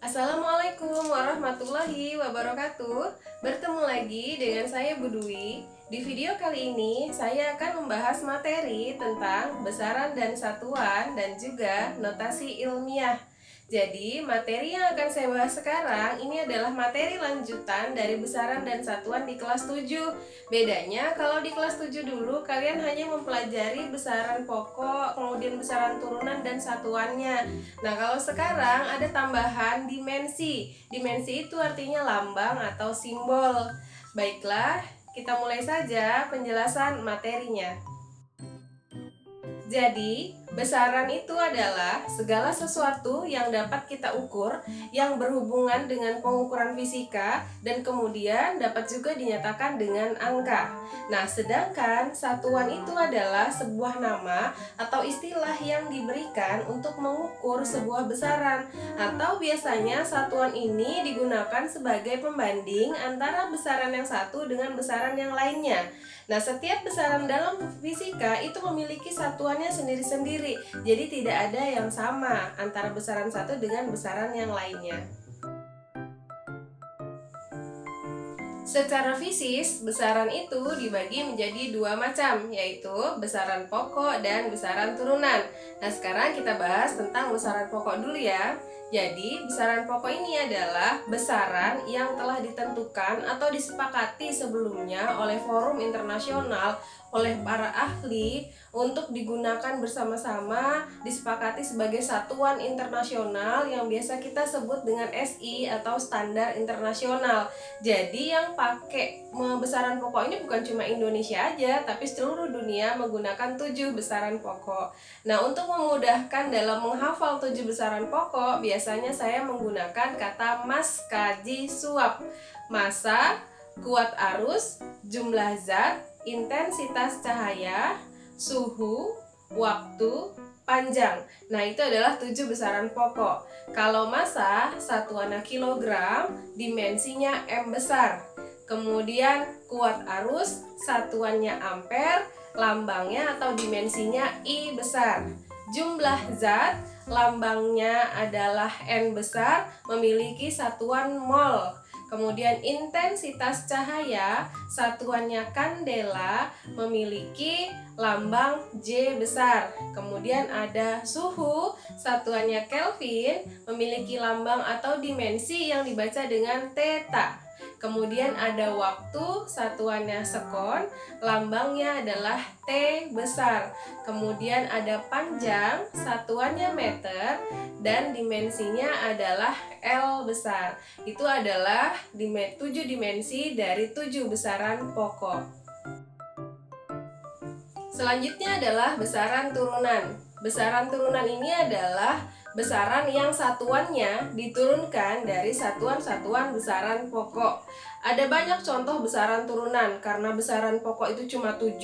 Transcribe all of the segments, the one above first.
Assalamualaikum warahmatullahi wabarakatuh. Bertemu lagi dengan saya Bu Dwi. Di video kali ini saya akan membahas materi tentang besaran dan satuan dan juga notasi ilmiah. Jadi materi yang akan saya bahas sekarang ini adalah materi lanjutan dari besaran dan satuan di kelas 7. Bedanya kalau di kelas 7 dulu kalian hanya mempelajari besaran pokok, kemudian besaran turunan dan satuannya. Nah, kalau sekarang ada tambahan dimensi. Dimensi itu artinya lambang atau simbol. Baiklah, kita mulai saja penjelasan materinya. Jadi, besaran itu adalah segala sesuatu yang dapat kita ukur yang berhubungan dengan pengukuran fisika dan kemudian dapat juga dinyatakan dengan angka. Nah, sedangkan satuan itu adalah sebuah nama atau istilah yang diberikan untuk mengukur sebuah besaran, atau biasanya satuan ini digunakan sebagai pembanding antara besaran yang satu dengan besaran yang lainnya. Nah, setiap besaran dalam fisika itu memiliki satuannya sendiri-sendiri. Jadi tidak ada yang sama antara besaran satu dengan besaran yang lainnya. Secara fisis, besaran itu dibagi menjadi dua macam, yaitu besaran pokok dan besaran turunan. Nah, sekarang kita bahas tentang besaran pokok dulu ya. Jadi, besaran pokok ini adalah besaran yang telah ditentukan atau disepakati sebelumnya oleh forum internasional oleh para ahli untuk digunakan bersama-sama, disepakati sebagai satuan internasional yang biasa kita sebut dengan SI atau standar internasional. Jadi yang pakai besaran pokok ini bukan cuma Indonesia aja, tapi seluruh dunia menggunakan 7 besaran pokok. Nah, untuk memudahkan dalam menghafal 7 besaran pokok, biasanya saya menggunakan kata mas, kaji, suap. Massa, kuat arus, jumlah zat, intensitas cahaya, suhu, waktu, panjang. Nah, itu adalah 7 besaran pokok. Kalau massa, satuannya kilogram, dimensinya M besar. Kemudian kuat arus, satuannya ampere, lambangnya atau dimensinya I besar. Jumlah zat, lambangnya adalah N besar, memiliki satuan mol. Kemudian intensitas cahaya, satuannya kandela, memiliki lambang J besar. Kemudian ada suhu, satuannya Kelvin, memiliki lambang atau dimensi yang dibaca dengan theta. Kemudian ada waktu, satuannya sekon, lambangnya adalah T besar. Kemudian ada panjang, satuannya meter, dan dimensinya adalah L besar. Itu adalah 7 dimensi dari 7 besaran pokok. Selanjutnya adalah besaran turunan. Besaran turunan ini adalah besaran yang satuannya diturunkan dari satuan-satuan besaran pokok. Ada banyak contoh besaran turunan, karena besaran pokok itu cuma 7,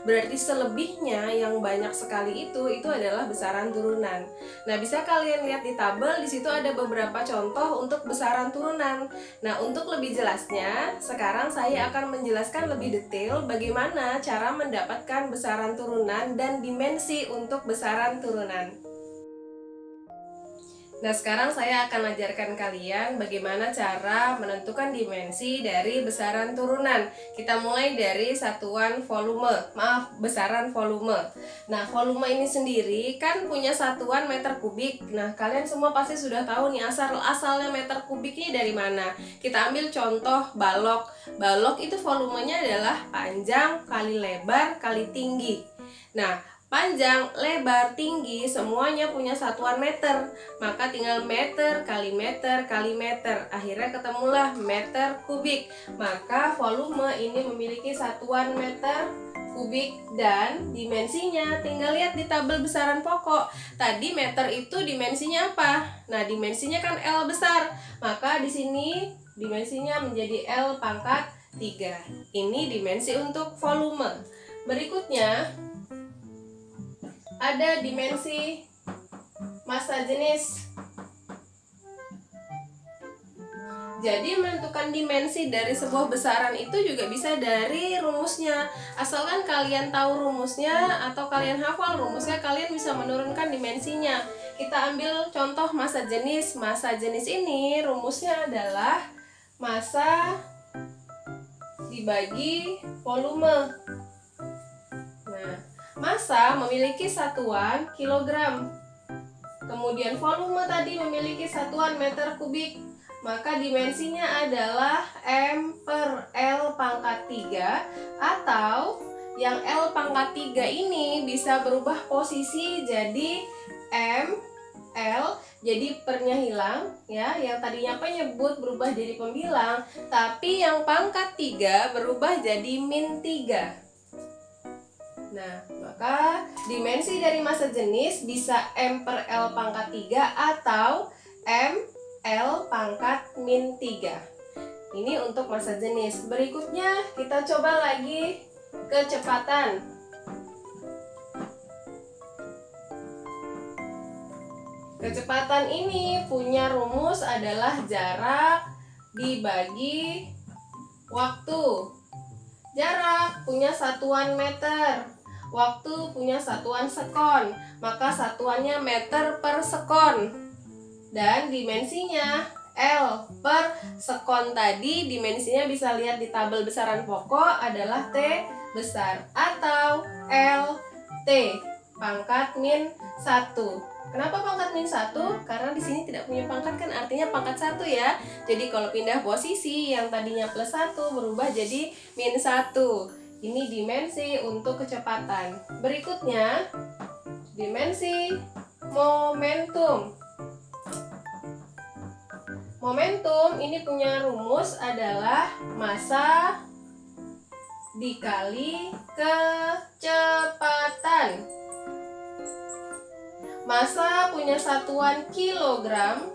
berarti selebihnya yang banyak sekali itu adalah besaran turunan. Nah, bisa kalian lihat di tabel, di situ ada beberapa contoh untuk besaran turunan. Nah, untuk lebih jelasnya, sekarang saya akan menjelaskan lebih detail bagaimana cara mendapatkan besaran turunan dan dimensi untuk besaran turunan. Nah, sekarang saya akan ajarkan kalian bagaimana cara menentukan dimensi dari besaran turunan. Kita mulai dari satuan volume, besaran volume. Nah, volume ini sendiri kan punya satuan meter kubik. Nah, kalian semua pasti sudah tahu nih asalnya meter kubik ini dari mana. Kita ambil contoh balok. Balok itu volumenya adalah panjang kali lebar kali tinggi. Nah, panjang, lebar, tinggi semuanya punya satuan meter. Maka tinggal meter kali meter kali meter. Akhirnya ketemulah meter kubik. Maka volume ini memiliki satuan meter kubik dan dimensinya. Tinggal lihat di tabel besaran pokok. Tadi meter itu dimensinya apa? Nah, dimensinya kan L besar. Maka di sini dimensinya menjadi L pangkat 3. Ini dimensi untuk volume. Berikutnya ada dimensi massa jenis. Jadi menentukan dimensi dari sebuah besaran itu juga bisa dari rumusnya. Asalkan kalian tahu rumusnya atau kalian hafal rumusnya, kalian bisa menurunkan dimensinya. kita ambil contoh massa jenis. Massa jenis ini rumusnya adalah massa dibagi volume. Nah, massa memiliki satuan kilogram. Kemudian volume tadi memiliki satuan meter kubik. Maka dimensinya adalah M per L pangkat 3, atau yang L pangkat 3 ini bisa berubah posisi jadi M, L, jadi pernya hilang ya. Yang tadinya penyebut berubah jadi pembilang, tapi yang pangkat 3 berubah jadi min 3. Nah, maka dimensi dari massa jenis bisa M per L pangkat 3 atau M L pangkat min 3. Ini untuk massa jenis. Berikutnya kita coba lagi kecepatan. Kecepatan ini punya rumus adalah jarak dibagi waktu. Jarak punya satuan meter, waktu punya satuan sekon, maka satuannya meter per sekon. Dan dimensinya L per sekon tadi, dimensinya bisa lihat di tabel besaran pokok adalah T besar atau L T pangkat min 1. Kenapa pangkat min 1? Karena di sini tidak punya pangkat, kan artinya pangkat 1 ya. Jadi kalau pindah posisi yang tadinya plus 1 berubah jadi min 1. Ini dimensi untuk kecepatan. Berikutnya dimensi momentum. Momentum ini punya rumus adalah massa dikali kecepatan. Massa punya satuan kilogram,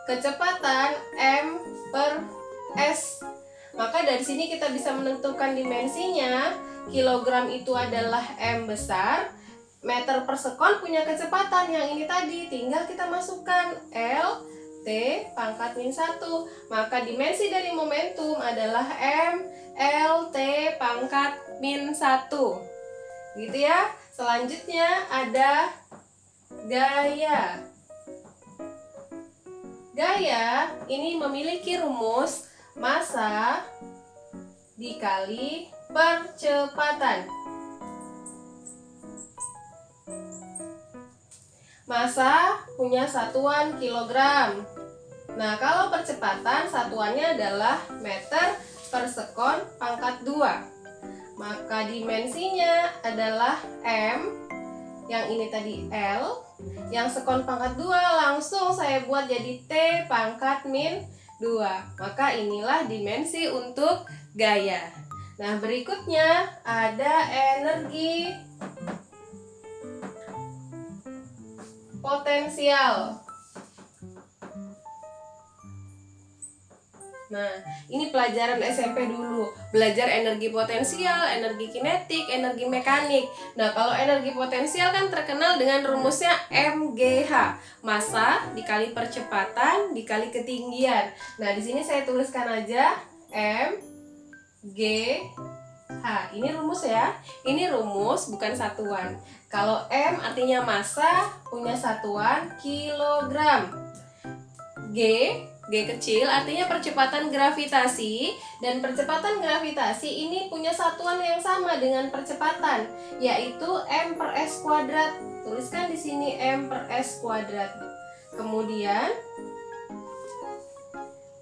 kecepatan M per S. Maka dari sini kita bisa menentukan dimensinya. Kilogram itu adalah M besar, meter per sekon punya kecepatan yang ini tadi, tinggal kita masukkan L T pangkat min 1. Maka dimensi dari momentum adalah M L T pangkat min 1. Gitu ya. Selanjutnya ada gaya. Gaya ini memiliki rumus massa dikali percepatan. Massa punya satuan kilogram. Nah, kalau percepatan satuannya adalah meter per sekon pangkat 2. Maka dimensinya adalah M, yang ini tadi L, yang sekon pangkat 2 langsung saya buat jadi T pangkat min 2. Maka inilah dimensi untuk gaya. Nah, berikutnya ada energi potensial. Nah, ini pelajaran SMP dulu. Belajar energi potensial, energi kinetik, energi mekanik. Nah, kalau energi potensial kan terkenal dengan rumusnya MGH. Massa dikali percepatan dikali ketinggian. Nah, di sini saya tuliskan aja MGH. Ini rumus ya. Ini rumus bukan satuan. Kalau M artinya massa, punya satuan kilogram. G kecil artinya percepatan gravitasi, dan percepatan gravitasi ini punya satuan yang sama dengan percepatan, yaitu M per S kuadrat. Tuliskan di sini M per S kuadrat. Kemudian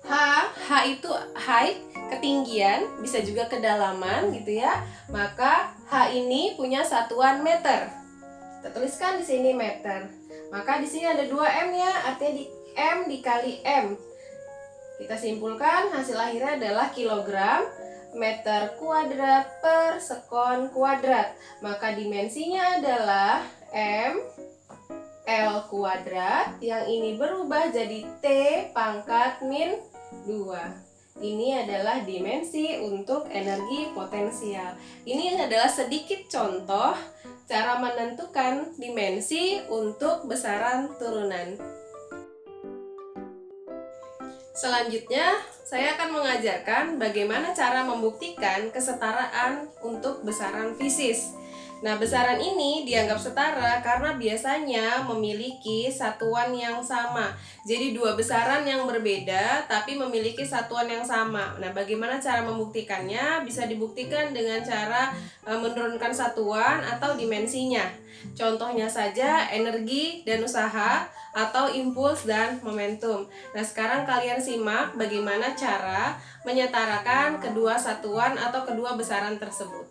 H itu height, ketinggian, bisa juga kedalaman gitu ya. Maka H ini punya satuan meter. Kita tuliskan di sini meter. Maka di sini ada 2 M ya, artinya M dikali M. Kita simpulkan hasil akhirnya adalah kilogram meter kuadrat per sekon kuadrat. Maka dimensinya adalah M L kuadrat, yang ini berubah jadi T pangkat min 2. Ini adalah dimensi untuk energi potensial. Ini adalah sedikit contoh cara menentukan dimensi untuk besaran turunan. Selanjutnya, saya akan mengajarkan bagaimana cara membuktikan kesetaraan untuk besaran fisis. Nah, besaran ini dianggap setara karena biasanya memiliki satuan yang sama. Jadi dua besaran yang berbeda tapi memiliki satuan yang sama. Nah, bagaimana cara membuktikannya? Bisa dibuktikan dengan cara menurunkan satuan atau dimensinya. Contohnya saja energi dan usaha atau impuls dan momentum. Nah, sekarang kalian simak bagaimana cara menyetarakan kedua satuan atau kedua besaran tersebut.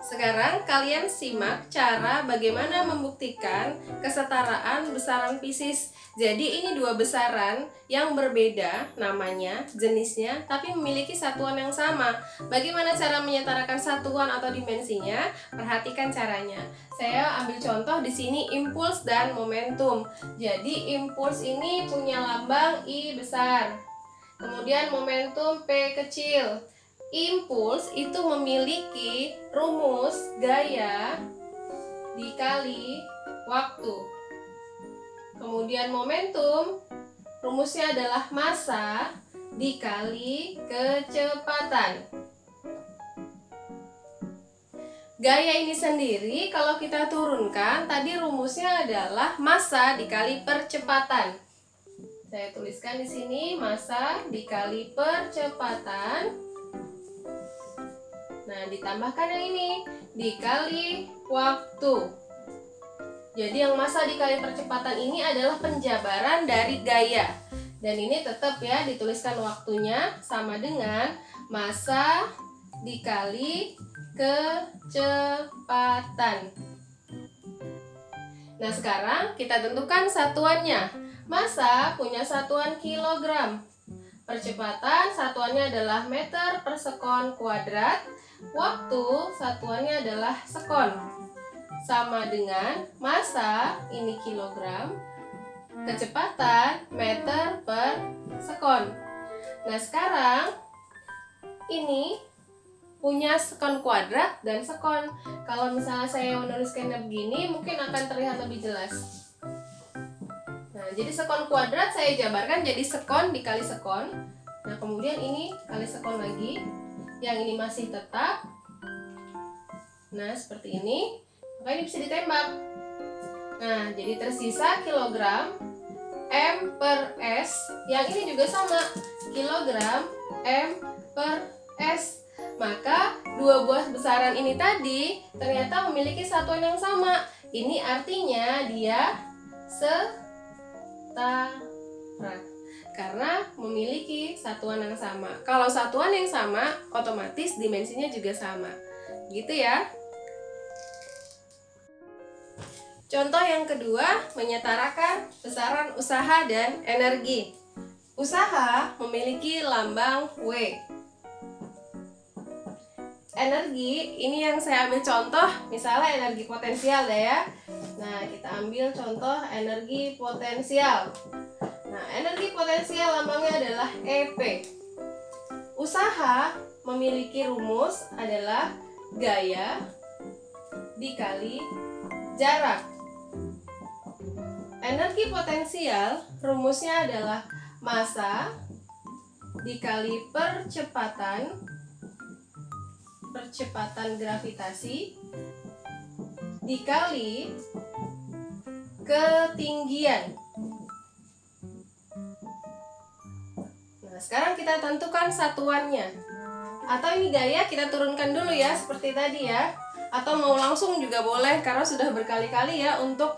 Sekarang kalian simak cara bagaimana membuktikan kesetaraan besaran fisis. Jadi ini dua besaran yang berbeda namanya, jenisnya, tapi memiliki satuan yang sama. Bagaimana cara menyetarakan satuan atau dimensinya? Perhatikan caranya. Saya ambil contoh di sini impuls dan momentum. Jadi impuls ini punya lambang I besar. Kemudian momentum P kecil. Impuls itu memiliki rumus gaya dikali waktu. Kemudian momentum, rumusnya adalah massa dikali kecepatan. Gaya ini sendiri kalau kita turunkan, tadi rumusnya adalah massa dikali percepatan. Saya tuliskan di sini massa dikali percepatan. Nah, ditambahkan yang ini dikali waktu. Jadi yang massa dikali percepatan ini adalah penjabaran dari gaya. Dan ini tetap ya dituliskan waktunya sama dengan massa dikali kecepatan. Nah, sekarang kita tentukan satuannya. Massa punya satuan kilogram. Percepatan satuannya adalah meter per sekon kuadrat. Waktu satuannya adalah sekon. Sama dengan massa ini kilogram, kecepatan meter per sekon. Nah, sekarang ini punya sekon kuadrat dan sekon. Kalau misalnya saya menuliskannya begini mungkin akan terlihat lebih jelas. Nah, jadi sekon kuadrat saya jabarkan jadi sekon dikali sekon. Nah, kemudian ini kali sekon lagi. Yang ini masih tetap. Nah, seperti ini. Maka ini bisa ditembak. Nah, jadi tersisa kilogram M per S. Yang ini juga sama, kilogram M per S. Maka dua buah besaran ini tadi ternyata memiliki satuan yang sama. Ini artinya dia setara karena memiliki satuan yang sama. Kalau satuan yang sama, otomatis dimensinya juga sama. Gitu ya. Contoh yang kedua, menyetarakan besaran usaha dan energi. Usaha memiliki lambang W. Energi, ini yang saya ambil contoh, misalnya energi potensial deh ya. Nah, kita ambil contoh energi potensial. Nah, energi potensial lambangnya adalah EP. Usaha memiliki rumus adalah gaya dikali jarak. Energi potensial rumusnya adalah massa dikali percepatan gravitasi dikali ketinggian. Nah, sekarang kita tentukan satuannya. Atau ini gaya kita turunkan dulu ya, seperti tadi ya. Atau mau langsung juga boleh, karena sudah berkali-kali ya untuk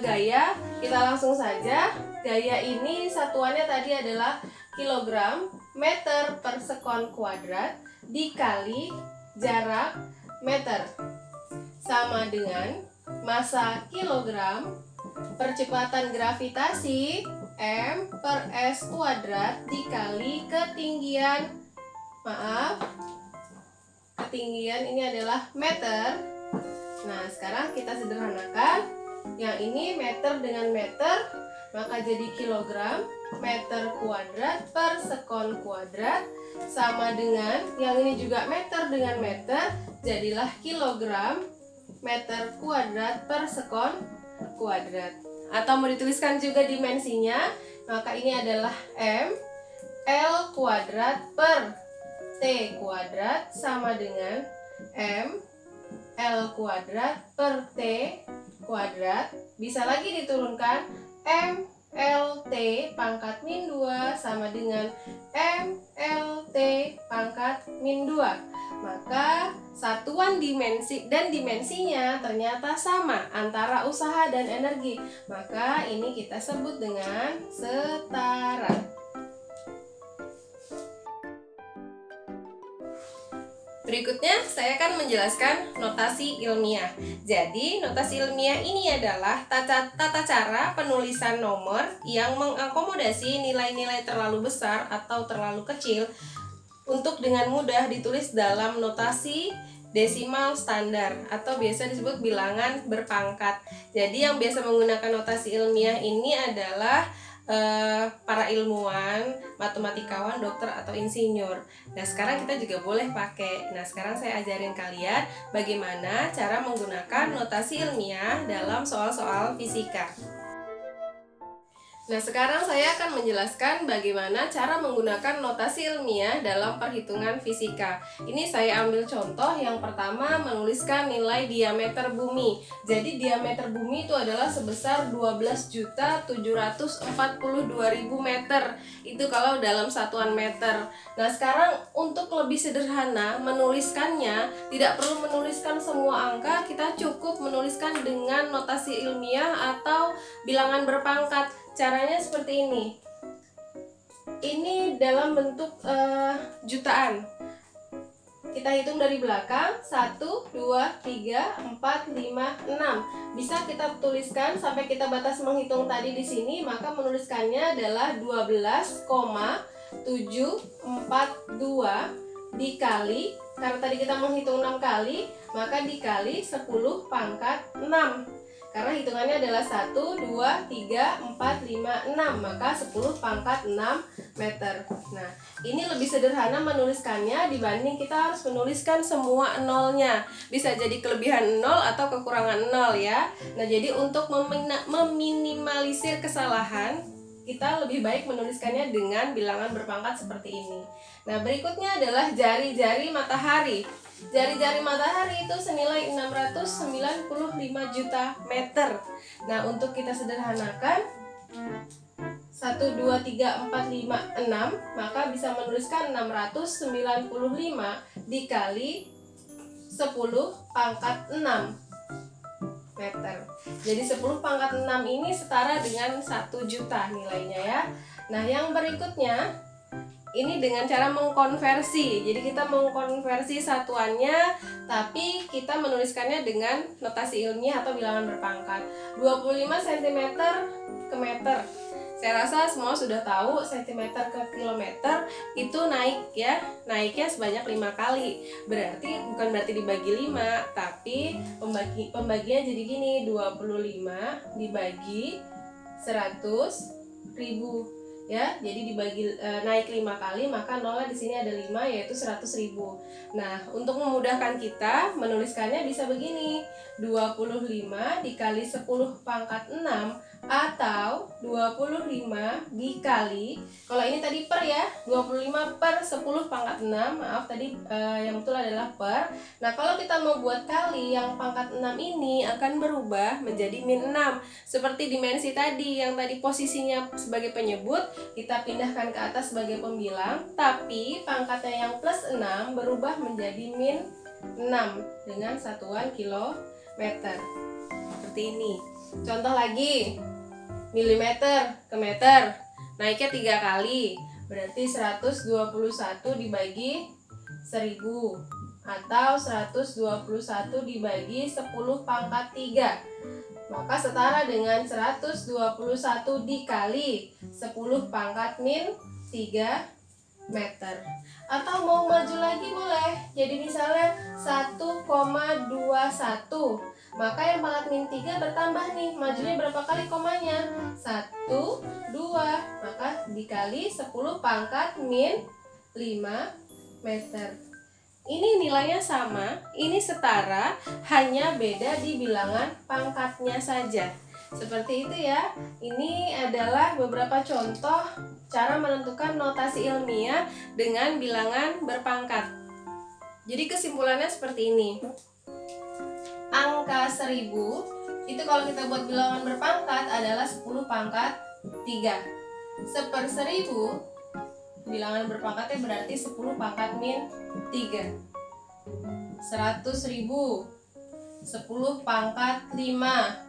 gaya. Kita langsung saja. Gaya ini satuannya tadi adalah kilogram meter per sekon kuadrat dikali jarak meter. Sama dengan massa kilogram, percepatan gravitasi M per S kuadrat dikali ketinggian. Ketinggian ini adalah meter. Nah, sekarang kita sederhanakan. Yang ini meter dengan meter, maka jadi kilogram meter kuadrat per sekon kuadrat sama dengan yang ini juga meter dengan meter, jadilah kilogram meter kuadrat per sekon kuadrat. Atau mau dituliskan juga dimensinya, maka ini adalah M L kuadrat per T kuadrat sama dengan M L kuadrat per T kuadrat. Bisa lagi diturunkan, MLT pangkat min 2 sama dengan MLT pangkat min 2. Maka satuan dimensi dan dimensinya ternyata sama antara usaha dan energi. Maka ini kita sebut dengan setara. Berikutnya saya akan menjelaskan notasi ilmiah. Jadi, notasi ilmiah ini adalah tata cara penulisan nomor yang mengakomodasi nilai-nilai terlalu besar atau terlalu kecil untuk dengan mudah ditulis dalam notasi desimal standar atau biasa disebut bilangan berpangkat. Jadi yang biasa menggunakan notasi ilmiah ini adalah para ilmuwan, matematikawan, dokter atau insinyur. Nah, sekarang kita juga boleh pakai. Nah, sekarang saya ajarin kalian bagaimana cara menggunakan notasi ilmiah dalam soal-soal fisika. Nah, sekarang saya akan menjelaskan bagaimana cara menggunakan notasi ilmiah dalam perhitungan fisika. Ini saya ambil contoh yang pertama, menuliskan nilai diameter bumi. Jadi diameter bumi itu adalah sebesar 12.742.000 meter. Itu kalau dalam satuan meter. Nah, sekarang untuk lebih sederhana menuliskannya, tidak perlu menuliskan semua angka, kita cukup menuliskan dengan notasi ilmiah atau bilangan berpangkat. Caranya seperti ini. Ini dalam bentuk jutaan. Kita hitung dari belakang, 1, 2, 3, 4, 5, 6. Bisa kita tuliskan sampai kita batas menghitung tadi di sini, maka menuliskannya adalah 12,742 dikali, karena tadi kita menghitung 6 kali, maka dikali 10 pangkat 6. Karena hitungannya adalah 1, 2, 3, 4, 5, 6. Maka 10 pangkat 6 meter. Nah, ini lebih sederhana menuliskannya dibanding kita harus menuliskan semua nolnya. Bisa jadi kelebihan 0 atau kekurangan 0 ya. Nah, jadi untuk meminimalisir kesalahan, kita lebih baik menuliskannya dengan bilangan berpangkat seperti ini. Nah, berikutnya adalah jari-jari matahari. Jari-jari matahari itu senilai 695 juta meter. Nah, untuk kita sederhanakan 1, 2, 3, 4, 5, 6, maka bisa menuliskan 695 dikali 10 pangkat 6 meter. Jadi 10 pangkat 6 ini setara dengan 1 juta nilainya ya. Nah, yang berikutnya ini dengan cara mengkonversi. Jadi kita mengkonversi satuannya, tapi kita menuliskannya dengan notasi ilmiah atau bilangan berpangkat. 25 cm ke meter. Saya rasa semua sudah tahu cm ke kilometer itu naik ya. Naiknya sebanyak 5 kali. Bukan berarti dibagi 5, tapi pembagian jadi gini, 25 dibagi 100.000. Ya, jadi dibagi naik 5 kali, maka nolnya di sini ada 5, yaitu 100.000. Nah, untuk memudahkan kita menuliskannya bisa begini, 25 dikali 10 pangkat 6 atau 25 dikali, kalau ini tadi per ya, 25 per 10 pangkat 6, maaf tadi yang betul adalah per. Nah, kalau kita mau buat kali, yang pangkat 6 ini akan berubah menjadi min 6. Seperti dimensi tadi, yang tadi posisinya sebagai penyebut, kita pindahkan ke atas sebagai pembilang, tapi pangkatnya yang plus 6 berubah menjadi min 6 dengan satuan kilometer. Seperti ini. Contoh lagi, milimeter ke meter, naiknya 3 kali, berarti 121 dibagi 1000 atau 121 dibagi 10 pangkat 3. Maka setara dengan 121 dikali 10 pangkat min 3 meter. Atau mau maju lagi boleh. Jadi misalnya 1,21. Maka yang pangkat min 3 bertambah nih. Majunya berapa kali komanya? 1, 2. Maka dikali 10 pangkat min 5 meter. Ini nilainya sama, ini setara, hanya beda di bilangan pangkatnya saja. Seperti itu ya. Ini adalah beberapa contoh cara menentukan notasi ilmiah dengan bilangan berpangkat. Jadi kesimpulannya seperti ini. angka 1000 itu kalau kita buat bilangan berpangkat adalah 10 pangkat 3. 1/1000 bilangan berpangkatnya berarti 10 pangkat min 3. 100.000 10 pangkat 5.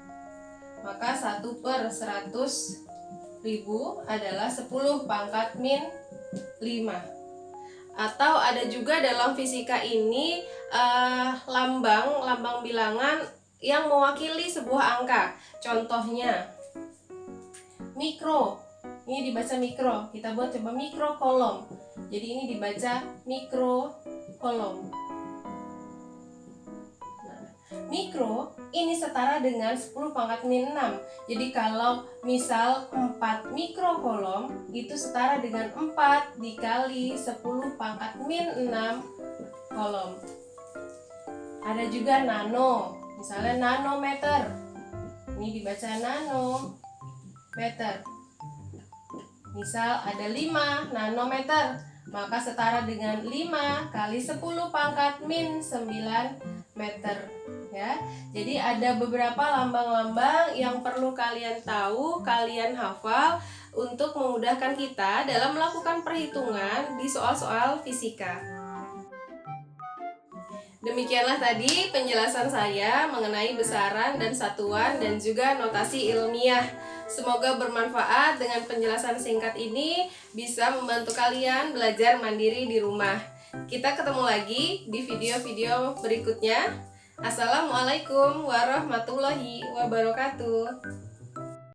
Maka 1/100.000 adalah 10 pangkat min 5. Atau ada juga dalam fisika ini lambang bilangan yang mewakili sebuah angka. Contohnya mikro. Ini dibaca mikro. Kita buat coba mikro kolom. Jadi ini dibaca mikro kolom. Nah, mikro ini setara dengan 10 pangkat min 6. Jadi kalau misal 4 mikro kolom itu setara dengan 4 dikali 10 pangkat min 6 kolom. Ada juga nano. Misalnya nanometer. Ini dibaca nanometer. Misal ada 5 nanometer, maka setara dengan 5 kali 10 pangkat min 9 meter. Ya, jadi ada beberapa lambang-lambang yang perlu kalian tahu, kalian hafal untuk memudahkan kita dalam melakukan perhitungan di soal-soal fisika. Demikianlah tadi penjelasan saya mengenai besaran dan satuan dan juga notasi ilmiah. Semoga bermanfaat. Dengan penjelasan singkat ini bisa membantu kalian belajar mandiri di rumah. Kita ketemu lagi di video-video berikutnya. Assalamualaikum warahmatullahi wabarakatuh.